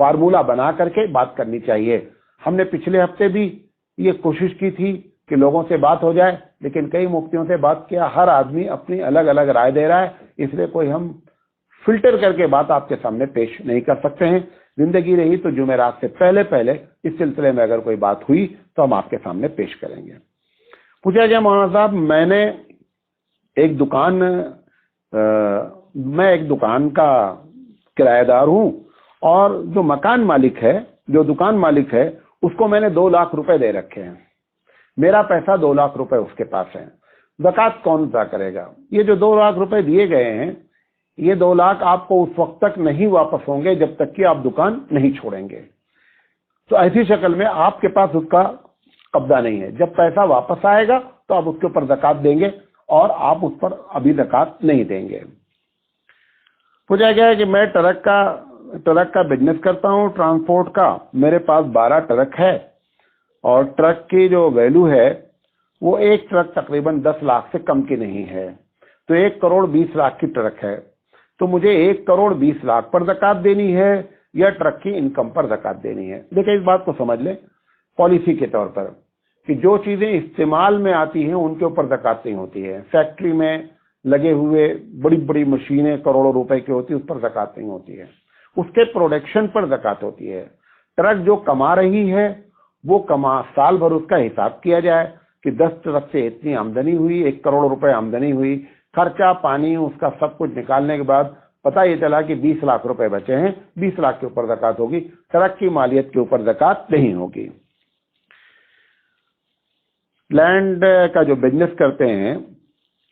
Formula بنا کر کے بات کرنی چاہیے. ہم نے پچھلے ہفتے بھی یہ کوشش کی تھی کہ لوگوں سے بات ہو جائے، لیکن کئی مفتیوں سے بات کیا، ہر آدمی اپنی الگ الگ رائے دے رہا ہے، اس لیے کوئی ہم فلٹر کر کے بات آپ کے سامنے پیش نہیں کر سکتے ہیں. زندگی رہی تو جمعرات سے پہلے پہلے اس سلسلے میں اگر کوئی بات ہوئی تو ہم آپ کے سامنے پیش کریں گے. پوچھا گیا مولانا صاحب میں ایک دکان کا کرایہ دار ہوں، اور جو مکان مالک ہے، جو دکان مالک ہے، اس کو میں نے 2 لاکھ روپے دے رکھے ہیں. میرا پیسہ 2 لاکھ روپے اس کے پاس ہے. زکوٰۃ کون ادا کرے گا؟ یہ جو 2 لاکھ روپے دیے گئے ہیں، یہ 2 لاکھ آپ کو اس وقت تک نہیں واپس ہوں گے جب تک کہ آپ دکان نہیں چھوڑیں گے. تو ایسی شکل میں آپ کے پاس اس کا قبضہ نہیں ہے. جب پیسہ واپس آئے گا تو آپ اس کے اوپر زکوٰۃ دیں گے، اور آپ اس پر ابھی زکوٰۃ نہیں دیں گے. پوچھا گیا ہے کہ میں ٹرک کا بزنس کرتا ہوں، ٹرانسپورٹ کا. میرے پاس 12 ٹرک ہے، اور ٹرک کی جو ویلیو ہے وہ ایک ٹرک تقریباً 10 لاکھ سے کم کی نہیں ہے. تو 1 کروڑ 20 لاکھ کی ٹرک ہے. تو مجھے 1 کروڑ 20 لاکھ پر زکوٰۃ دینی ہے یا ٹرک کی انکم پر زکوٰۃ دینی ہے؟ دیکھیں اس بات کو سمجھ لیں پالیسی کے طور پر کہ جو چیزیں استعمال میں آتی ہیں ان کے اوپر زکوٰۃ نہیں ہوتی ہے. فیکٹری میں لگے ہوئے بڑی بڑی مشینیں کروڑوں روپے کی ہوتی ہیں، اس پر زکوٰۃ نہیں ہوتی ہے. اس کے پروڈکشن پر زکوٰۃ ہوتی ہے. ٹرک جو کما رہی ہے وہ سال بھر اس کا حساب کیا جائے کہ 10 ٹرک سے اتنی آمدنی ہوئی، 1 کروڑ روپے آمدنی ہوئی، خرچہ پانی اس کا سب کچھ نکالنے کے بعد پتہ یہ چلا کہ 20 لاکھ روپے بچے ہیں، 20 لاکھ کے اوپر زکوٰۃ ہوگی. ٹرک کی مالیت کے اوپر زکوٰۃ نہیں ہوگی. لینڈ کا جو بزنس کرتے ہیں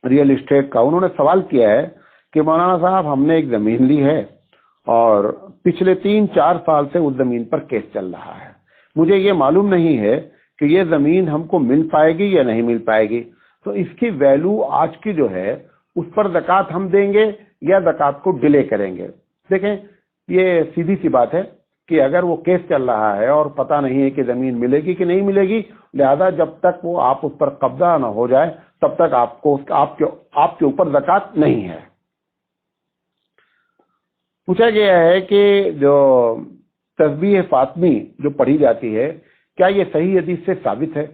ریئل اسٹیٹ کا، انہوں نے سوال کیا ہے کہ مولانا صاحب ہم نے ایک زمین لی ہے اور پچھلے 3-4 سال سے اس زمین پر کیس چل رہا ہے. مجھے یہ معلوم نہیں ہے کہ یہ زمین ہم کو مل پائے گی یا نہیں مل پائے گی. تو اس کی ویلیو آج کی جو ہے اس پر زکوٰۃ ہم دیں گے یا زکوٰۃ کو ڈیلے کریں گے؟ دیکھیں یہ سیدھی سی بات ہے کہ اگر وہ کیس چل رہا ہے اور پتہ نہیں ہے کہ زمین ملے گی کہ نہیں ملے گی، لہذا جب تک وہ آپ اس پر قبضہ نہ ہو جائے تب تک آپ کے اوپر زکوٰۃ نہیں ہے. پوچھا گیا ہے کہ جو تسبیح فاطمی جو پڑھی جاتی ہے کیا یہ صحیح حدیث سے ثابت ہے؟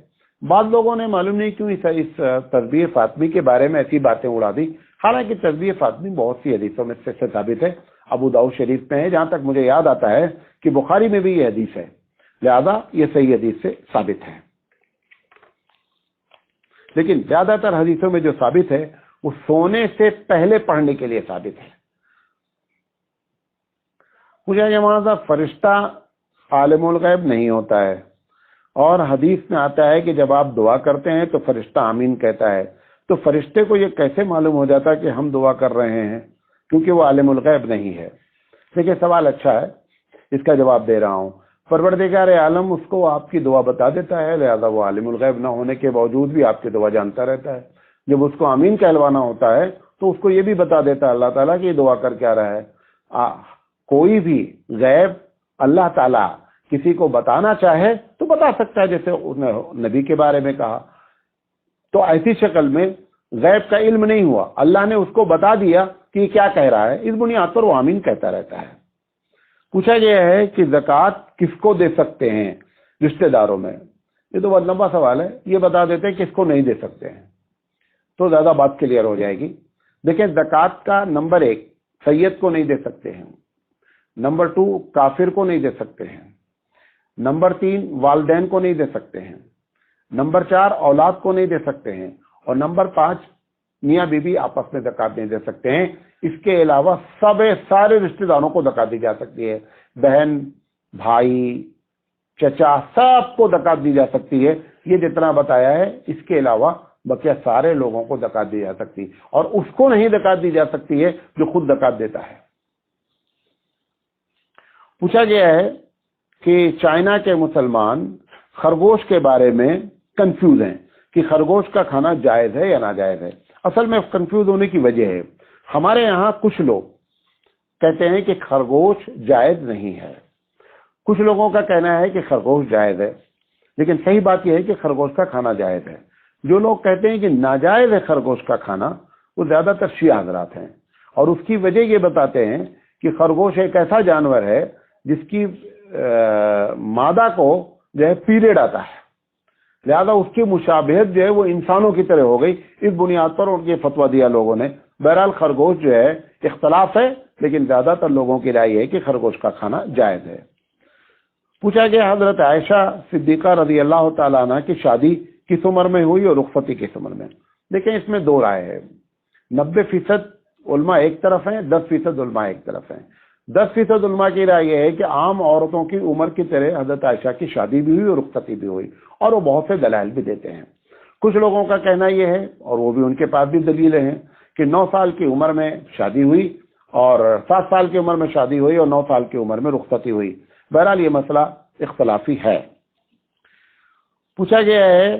بعض لوگوں نے معلوم نہیں کیوں اس تسبیح فاطمی کے بارے میں ایسی باتیں اڑا دی، حالانکہ تسبیح فاطمی بہت سی حدیثوں میں سے ثابت ہے. ابو داؤد شریف میں ہے، جہاں تک مجھے یاد آتا ہے کہ بخاری میں بھی یہ حدیث ہے، لہذا یہ صحیح حدیث سے ثابت ہے. لیکن زیادہ تر حدیثوں میں جو ثابت ہے وہ سونے سے پہلے پڑھنے کے لیے ثابت ہے. پوچھا کہ مولانا صاحب فرشتہ عالم الغیب نہیں ہوتا ہے، اور حدیث میں آتا ہے کہ جب آپ دعا کرتے ہیں تو فرشتہ آمین کہتا ہے، تو فرشتے کو یہ کیسے معلوم ہو جاتا ہے کہ ہم دعا کر رہے ہیں؟ کیونکہ وہ عالم الغیب نہیں ہے. دیکھیں سوال اچھا ہے، اس کا جواب دے رہا ہوں. پروردگار عالم اس کو آپ کی دعا بتا دیتا ہے، لہذا وہ عالم الغیب نہ ہونے کے باوجود بھی آپ کی دعا جانتا رہتا ہے. جب اس کو آمین کہلوانا ہوتا ہے تو اس کو یہ بھی بتا دیتا ہے اللہ تعالیٰ کہ یہ دعا کر کیا رہا ہے. کوئی بھی غیب اللہ تعالیٰ کسی کو بتانا چاہے تو بتا سکتا ہے، جیسے نبی کے بارے میں کہا. تو ایسی شکل میں غیب کا علم نہیں ہوا، اللہ نے اس کو بتا دیا کہ یہ کیا کہہ رہا ہے، اس بنیاد پر وہ آمین کہتا رہتا ہے. پوچھا گیا ہے کہ زکوٰۃ کس کو دے سکتے ہیں رشتہ داروں میں؟ یہ تو بہت لمبا سوال ہے، یہ بتا دیتے ہیں کس کو نہیں دے سکتے ہیں تو زیادہ بات کلیئر ہو جائے گی. دیکھیں زکوٰۃ کا نمبر 1 سید کو نہیں دے سکتے ہیں، نمبر 2 کافر کو نہیں دے سکتے ہیں، نمبر 3 والدین کو نہیں دے سکتے ہیں، نمبر 4 اولاد کو نہیں دے سکتے ہیں، اور نمبر 5 میاں بیوی آپس میں زکوٰۃ نہیں دے سکتے ہیں. اس کے علاوہ سارے رشتہ داروں کو زکوٰۃ دی جا سکتی ہے، بہن بھائی چچا سب کو زکوٰۃ دی جا سکتی ہے. یہ جتنا بتایا ہے اس کے علاوہ بقیہ سارے لوگوں کو زکوٰۃ دی جا سکتی ہے، اور اس کو نہیں زکوٰۃ دی جا سکتی ہے جو خود زکوٰۃ دیتا ہے. پوچھا گیا ہے کہ چائنا کے مسلمان خرگوش کے بارے میں کنفیوز ہیں کہ خرگوش کا کھانا جائز ہے یا ناجائز ہے. اصل میں کنفیوز ہونے کی وجہ ہے ہمارے یہاں کچھ لوگ کہتے ہیں کہ خرگوش جائز نہیں ہے، کچھ لوگوں کا کہنا ہے کہ خرگوش جائز ہے. لیکن صحیح بات یہ ہے کہ خرگوش کا کھانا جائز ہے. جو لوگ کہتے ہیں کہ ناجائز ہے خرگوش کا کھانا وہ زیادہ تر شیعہ حضرات ہیں، اور اس کی وجہ یہ بتاتے ہیں کہ خرگوش ایک ایسا جانور ہے جس کی مادہ کو جو ہے پیریڈ آتا ہے، لہذا اس کی مشابہت جو ہے وہ انسانوں کی طرح ہو گئی. اس بنیاد پر ان کے فتویٰ دیا لوگوں نے. بہرحال خرگوش جو ہے اختلاف ہے، لیکن زیادہ تر لوگوں کی رائے ہے کہ خرگوش کا کھانا جائز ہے. پوچھا گیا حضرت عائشہ صدیقہ رضی اللہ تعالیٰ عنہ کی شادی کس عمر میں ہوئی اور رخصتی کس عمر میں؟ دیکھیں اس میں دو رائے ہے. 90% علماء ایک طرف ہیں، 10% علماء ایک طرف ہیں. 10% علماء کی رائے یہ ہے کہ عام عورتوں کی عمر کی طرح حضرت عائشہ کی شادی بھی ہوئی اور رخصتی بھی ہوئی، اور وہ بہت سے دلائل بھی دیتے ہیں. کچھ لوگوں کا کہنا یہ ہے، اور وہ بھی ان کے پاس بھی دلیلیں ہیں، کہ 9 سال کی عمر میں شادی ہوئی اور 7 سال کی عمر میں شادی ہوئی اور 9 سال کی عمر میں رخصتی ہوئی. بہرحال یہ مسئلہ اختلافی ہے. پوچھا گیا ہے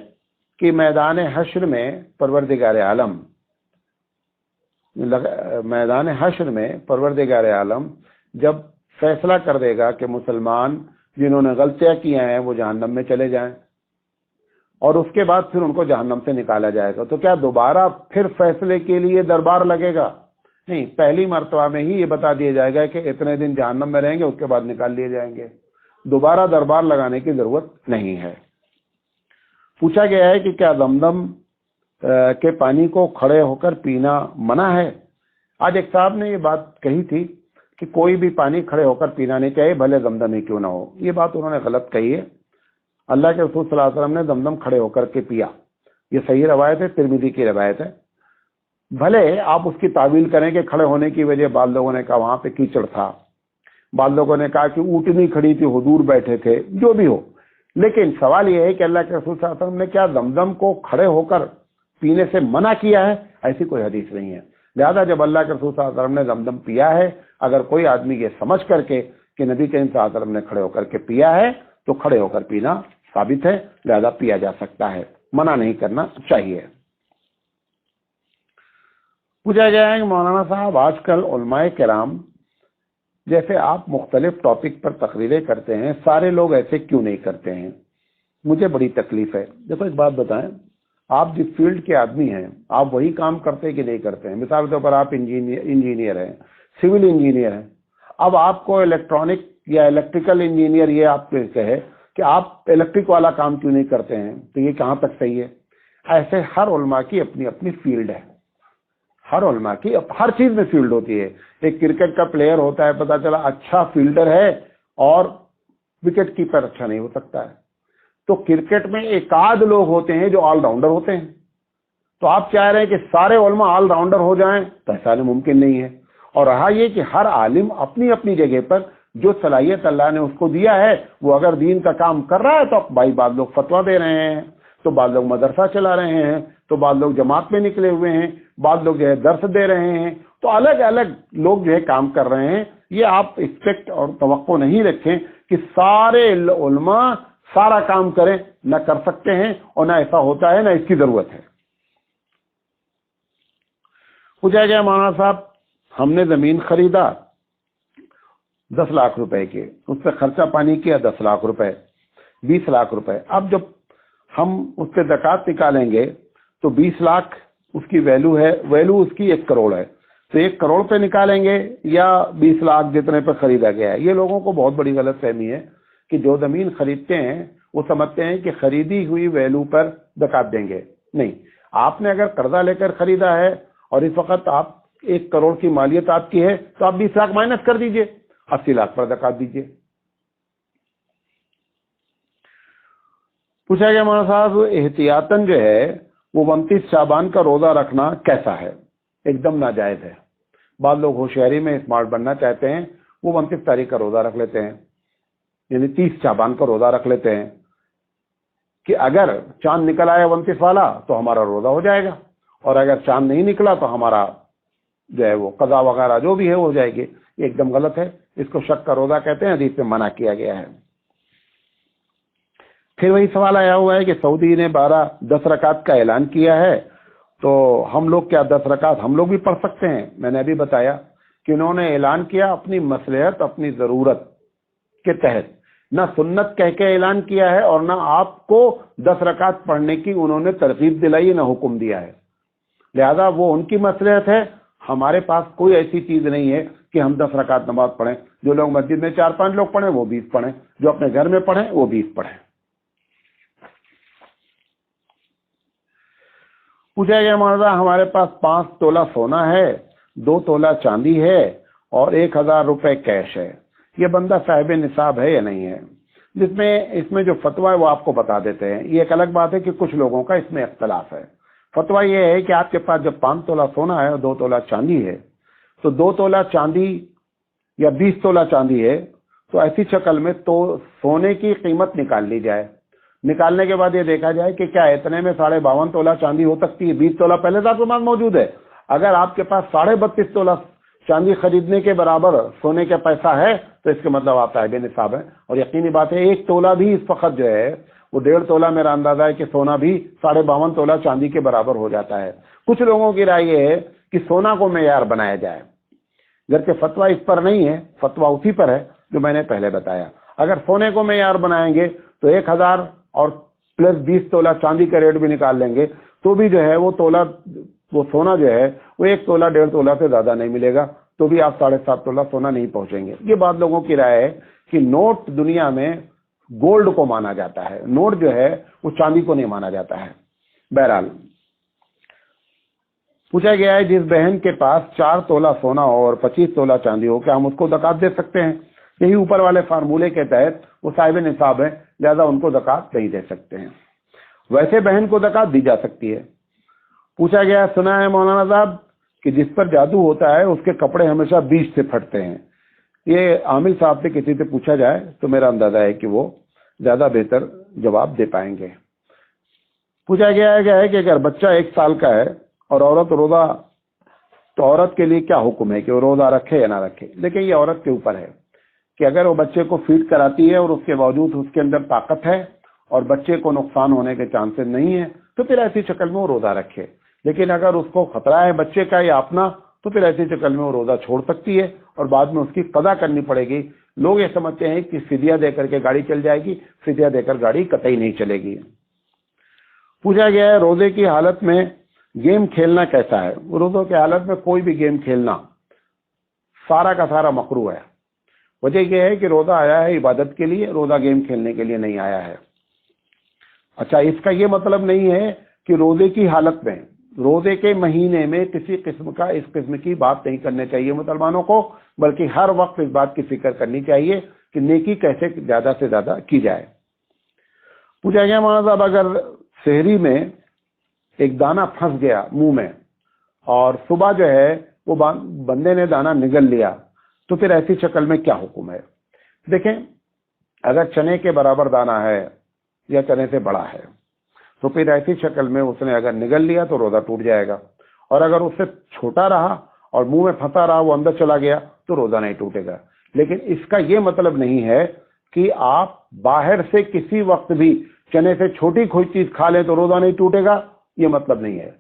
کہ میدان حشر میں پروردگار عالم جب فیصلہ کر دے گا کہ مسلمان جنہوں نے غلطیاں کی ہیں وہ جہنم میں چلے جائیں، اور اس کے بعد پھر ان کو جہنم سے نکالا جائے گا، تو کیا دوبارہ پھر فیصلے کے لیے دربار لگے گا؟ نہیں، پہلی مرتبہ میں ہی یہ بتا دیا جائے گا کہ اتنے دن جہنم میں رہیں گے، اس کے بعد نکال لیے جائیں گے. دوبارہ دربار لگانے کی ضرورت نہیں ہے. پوچھا گیا ہے کہ کیا زمزم کے پانی کو کھڑے ہو کر پینا منع ہے؟ آج ایک صاحب نے یہ بات کہی تھی کہ کوئی بھی پانی کھڑے ہو کر پینا نہیں چاہیے، بھلے زمزم ہی کیوں نہ ہو. یہ بات انہوں نے غلط کہی ہے. اللہ کے رسول صلی اللہ علیہ وسلم نے زمزم کھڑے ہو کر کے پیا، یہ صحیح روایت ہے، ترمذی کی روایت ہے. بھلے آپ اس کی تعویل کریں کہ کھڑے ہونے کی وجہ بعض لوگوں نے کہا وہاں پہ کیچڑ تھا، بعض لوگوں نے کہا کہ اونٹنی کھڑی تھی، حضور بیٹھے تھے، جو بھی ہو، لیکن سوال یہ ہے کہ اللہ کے رسول صلی اللہ علیہ وسلم نے کیا زمزم کو کھڑے ہو کر پینے سے منع کیا ہے؟ ایسی کوئی حدیث نہیں ہے. لہذا جب اللہ کے رسول صلی اللہ علیہ وسلم نے زمزم پیا ہے، اگر کوئی آدمی یہ سمجھ کر کے کہ نبی کریم صلی اللہ علیہ وسلم نے کھڑے ہو کر کے پیا ہے تو کھڑے ہو کر پینا ثابت ہے، لہذا پیا جا سکتا ہے، منع نہیں کرنا چاہیے. پوچھا گیا ہے کہ مولانا صاحب آج کل علماء کرام جیسے آپ مختلف ٹاپک پر تقریریں کرتے ہیں، سارے لوگ ایسے کیوں نہیں کرتے ہیں؟ مجھے بڑی تکلیف ہے. دیکھو ایک بات بتائیں، آپ جس فیلڈ کے آدمی ہیں آپ وہی کام کرتے کہ نہیں کرتے ہیں؟ مثال کے طور پر آپ انجینئر ہیں، سول انجینئر ہیں. اب آپ کو الیکٹرانک یا الیکٹریکل انجینئر یہ آپ کو کہے کہ آپ الیکٹرک والا کام کیوں نہیں کرتے ہیں، تو یہ کہاں تک صحیح ہے؟ ایسے ہر علماء کی اپنی اپنی فیلڈ ہے، ہر علماء کی ہر چیز میں فیلڈ ہوتی ہے. ایک کرکٹ کا پلیئر ہوتا ہے، پتا چلا اچھا فیلڈر ہے اور وکٹ کیپر اچھا نہیں ہو سکتا ہے. تو کرکٹ میں ایک آدھ لوگ ہوتے ہیں جو آل راؤنڈر ہوتے ہیں. تو آپ چاہ رہے ہیں کہ سارے علماء آل راؤنڈر ہو جائیں، تو ایسا ممکن نہیں ہے. اور رہا یہ کہ ہر عالم اپنی اپنی جگہ پر جو صلاحیت اللہ نے اس کو دیا ہے وہ اگر دین کا کام کر رہا ہے تو بھائی بعض لوگ فتویٰ دے رہے ہیں، تو بعض لوگ مدرسہ چلا رہے ہیں، تو بعض لوگ جماعت میں نکلے ہوئے ہیں، بعض لوگ جو ہے درس دے رہے ہیں. تو الگ الگ لوگ جو ہے کام کر رہے ہیں. یہ آپ ایکسپیکٹ اور توقع نہیں رکھیں کہ سارے علماء سارا کام کریں، نہ کر سکتے ہیں اور نہ ایسا ہوتا ہے، نہ اس کی ضرورت ہے. پوچھا گیا مولانا صاحب ہم نے زمین خریدا 10 لاکھ روپے کے، اس پہ خرچہ پانی کیا 10 لاکھ روپے، 20 لاکھ روپے. اب جب ہم اس پہ زکوٰۃ نکالیں گے تو 20 لاکھ اس کی ویلو ہے، ویلو اس کی 1 کروڑ ہے، تو 1 کروڑ پہ نکالیں گے یا 20 لاکھ جتنے پہ خریدا گیا ہے؟ یہ لوگوں کو بہت بڑی غلط فہمی ہے کہ جو زمین خریدتے ہیں وہ سمجھتے ہیں کہ خریدی ہوئی ویلو پر زکوٰۃ دیں گے. نہیں، آپ نے اگر قرضہ لے کر خریدا ہے اور اس وقت آپ 1 کروڑ کی مالیت آپ کی ہے تو آپ 20 لاکھ مائنس کر دیجئے، 80 لاکھ پر زکوٰۃ دیجئے. پوچھا گیا مولانا صاحب احتیاطاً جو ہے وہ 29 شعبان کا روزہ رکھنا کیسا ہے؟ ایک دم ناجائز ہے. بعض لوگ ہوشیاری میں اسمارٹ بننا چاہتے ہیں، وہ 29 تاریخ کا روزہ رکھ لیتے ہیں، یعنی 30 شعبان کا روزہ رکھ لیتے ہیں کہ اگر چاند نکل آیا 29 والا تو ہمارا روزہ ہو جائے گا، اور اگر چاند نہیں نکلا تو ہمارا جو ہے وہ قضا وغیرہ جو بھی ہے وہ ہو جائے گی. یہ ایک دم غلط ہے، اس کو شک کا روزہ کہتے ہیں، حدیث میں منع کیا گیا ہے. پھر وہی سوال آیا ہوا ہے کہ سعودی نے 10 رکعت کا اعلان کیا ہے، تو ہم لوگ کیا 10 رکعت ہم لوگ بھی پڑھ سکتے ہیں؟ میں نے ابھی بتایا کہ انہوں نے اعلان کیا اپنی مصلحت، اپنی ضرورت کے تحت، نہ سنت کہہ کے اعلان کیا ہے اور نہ آپ کو 10 رکعت پڑھنے کی انہوں نے ترغیب دلائی، نہ حکم دیا ہے. لہذا وہ ان کی مصلحت ہے، ہمارے پاس کوئی ایسی چیز نہیں ہے کہ ہم 10 رکعت نماز پڑھیں. جو لوگ مسجد میں 4-5 لوگ پڑھیں وہ 20 پڑھیں, جو اپنے گھر میں پڑھیں وہ 20 پڑھیں. پوچھا گیا مولانا ہمارے پاس 5 تولہ سونا ہے, 2 تولہ چاندی ہے اور 1000 روپے کیش ہے, یہ بندہ صاحب نصاب ہے یا نہیں ہے؟ اس میں جو فتویٰ ہے وہ آپ کو بتا دیتے ہیں. یہ ایک الگ بات ہے کہ کچھ لوگوں کا اس میں اختلاف ہے. فتویٰ یہ ہے کہ آپ کے پاس جب 5 تولہ سونا ہے اور 2 تولہ چاندی ہے تو 2 تولہ چاندی یا 20 تولہ چاندی ہے تو ایسی شکل میں تو سونے کی قیمت نکال لی جائے. نکالنے کے بعد یہ دیکھا جائے کہ کیا اتنے میں 52.5 تولہ چاندی ہو سکتی ہے. 20 تولہ پہلے سے آپ کے پاس موجود ہے. اگر آپ کے پاس 32.5 تولہ چاندی خریدنے کے برابر سونے کا پیسہ ہے تو اس کے مطلب آپ صاحب نصاب ہیں. اور یقینی بات ہے 1 تولہ بھی اس وقت جو ہے وہ 1.5 تولہ میرا اندازہ ہے کہ سونا بھی 52.5 تولہ چاندی کے برابر ہو جاتا ہے. کچھ لوگوں کی رائے یہ ہے کہ سونا کو معیار بنایا جائے, گرچہ فتویٰ اس پر نہیں ہے, فتویٰ اسی پر ہے جو میں نے پہلے بتایا. اگر سونے کو معیار بنائیں گے تو 1000 اور پلس 20 تولہ چاندی کا ریٹ بھی نکال لیں گے تو بھی جو ہے وہ سونا جو ہے وہ 1 تولہ 1.5 تولہ سے زیادہ نہیں ملے گا, تو بھی آپ 7.5 تولہ سونا نہیں پہنچیں گے. یہ بات لوگوں کی رائے ہے کہ نوٹ دنیا میں گولڈ کو مانا جاتا ہے, نوٹ جو ہے وہ چاندی کو نہیں مانا جاتا ہے. بہرحال پوچھا گیا ہے جس بہن کے پاس 4 تولہ سونا ہو اور 25 تولہ چاندی ہو کیا ہم اس کو زکوٰۃ دے سکتے ہیں؟ یہی اوپر والے فارمولے کے تحت وہ صاحب نصاب ہے, لہذا ان کو زکوٰۃ نہیں دے سکتے ہیں. ویسے بہن کو زکوٰۃ دی جا سکتی ہے. پوچھا گیا سنا ہے مولانا صاحب کہ جس پر جادو ہوتا ہے اس کے کپڑے ہمیشہ بیچ سے پھٹتے ہیں. یہ عامل صاحب سے کسی سے پوچھا جائے تو میرا اندازہ ہے کہ وہ زیادہ بہتر جواب دے پائیں گے. پوچھا گیا ہے کہ اگر بچہ 1 سال کا ہے اور عورت روزہ, تو عورت کے لیے کیا حکم ہے کہ وہ روزہ رکھے یا نہ رکھے؟ دیکھیں یہ عورت کے اوپر ہے کہ اگر وہ بچے کو فیڈ کراتی ہے اور اس کے باوجود اس کے اندر طاقت ہے اور بچے کو نقصان ہونے کے چانسز نہیں ہے تو پھر ایسی شکل میں وہ روزہ رکھے. لیکن اگر اس کو خطرہ ہے بچے کا یا اپنا تو پھر ایسی شکل میں وہ روزہ چھوڑ سکتی ہے اور بعد میں اس کی قضا کرنی پڑے گی. لوگ یہ سمجھتے ہیں کہ فدیہ دے کر کے گاڑی چل جائے گی, فدیہ دے کر گاڑی قطعی نہیں چلے گی. پوچھا گیا ہے روزے کی حالت میں گیم کھیلنا کیسا ہے؟ روزوں کی حالت میں کوئی بھی گیم کھیلنا سارا کا سارا مکروہ ہے. وجہ یہ ہے کہ روزہ آیا ہے عبادت کے لیے, روزہ گیم کھیلنے کے لیے نہیں آیا ہے. اچھا اس کا یہ مطلب نہیں ہے کہ روزے کی حالت میں, روزے کے مہینے میں کسی قسم کی بات نہیں کرنی چاہیے مسلمانوں کو, بلکہ ہر وقت اس بات کی فکر کرنی چاہیے کہ نیکی کیسے زیادہ سے زیادہ کی جائے. پوچھا گیا مولانا صاحب اگر سحری میں ایک دانہ پھنس گیا منہ میں اور صبح جو ہے وہ بندے نے دانہ نگل لیا تو پھر ایسی شکل میں کیا حکم ہے؟ دیکھیں اگر چنے کے برابر دانہ ہے یا چنے سے بڑا ہے تو پھر ایسی شکل میں اس نے اگر نگل لیا تو روزہ ٹوٹ جائے گا, اور اگر اس سے چھوٹا رہا اور منہ میں پھنسا رہا وہ اندر چلا گیا تو روزہ نہیں ٹوٹے گا. لیکن اس کا یہ مطلب نہیں ہے کہ آپ باہر سے کسی وقت بھی چنے سے چھوٹی کوئی چیز کھا لیں تو روزہ نہیں ٹوٹے گا, یہ مطلب نہیں ہے.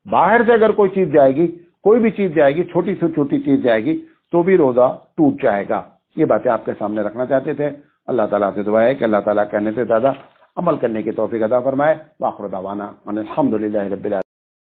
باہر سے اگر کوئی چیز جائے گی, کوئی بھی چیز جائے گی, چھوٹی سے چھوٹی چیز جائے گی تو بھی روزہ ٹوٹ جائے گا. یہ باتیں آپ کے سامنے رکھنا چاہتے تھے. اللہ تعالیٰ سے دعا ہے کہ اللہ تعالیٰ کہنے سے زیادہ عمل کرنے کی توفیق عطا فرمائے. وآخر دعوانا ان الحمد للہ رب العالمین.